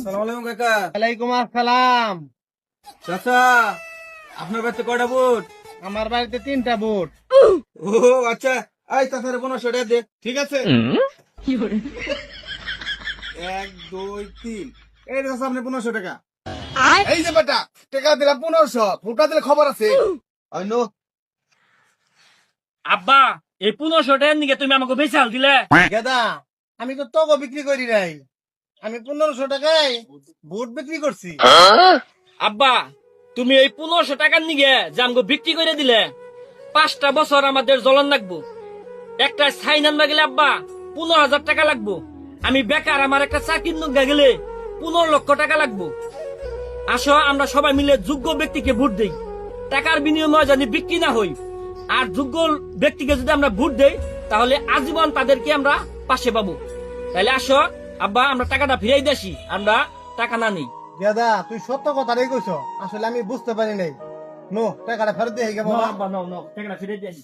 সালাম আলাইকুম কাকা। ওয়ালাইকুম আসসালাম। চাচা, আপনার বাড়িতে কয়টা বুট? আমার বাড়িতে 3টা বুট। ও আচ্ছা, আই চাচারে 1500 টাকা দে। ঠিক আছে। 1 2 3, এই যে চাচা, আপনি 1500 টাকা। এই যে বেটা, টাকা দিলাম 1500, বুটটা দিলে খবর আছে। I know. আব্বা এই 1500 টাকার নিকে তুমি আমাকে বেচাল দিলে। গেদা, আমি তো তগো বিক্রি করি নাই, আমি 1500 টাকায় বুট বিক্রি করছি। আব্বা তুমি এই 1500 টাকার নিকে যে আমাকে বিক্রি করে দিলে, 5টা বছর আমাদের জ্বলন লাগবো। একটা সাইন আনবা গেলে আব্বা 15,000 টাকা লাগবো। আমি বেকার, আমার একটা চাকরির নুকা গেলে 15 লক্ষ টাকা লাগবো। আসো আমরা সবাই মিলে যোগ্য ব্যক্তিকে ভোট দেই, টাকার বিনিময়ে জানি বিক্রি না হই। আর যোগ্য ব্যক্তিকে যদি আমরা ভোট দেই তাহলে আজীবন তাদেরকে আমরা পাশে পাবো। তাহলে আসো আব্বা, আমরা টাকাটা ফিরাই দেছি, আমরা টাকা না নেই। গেদা, তুই সত্য কথাটাই কইছ, আসলে আমি বুঝতে পারি নাই। নো, টাকাটা ফেরত দিয়ে গেবো। আব্বা নাও নাও, টাকাটা ফিরাই দেছি।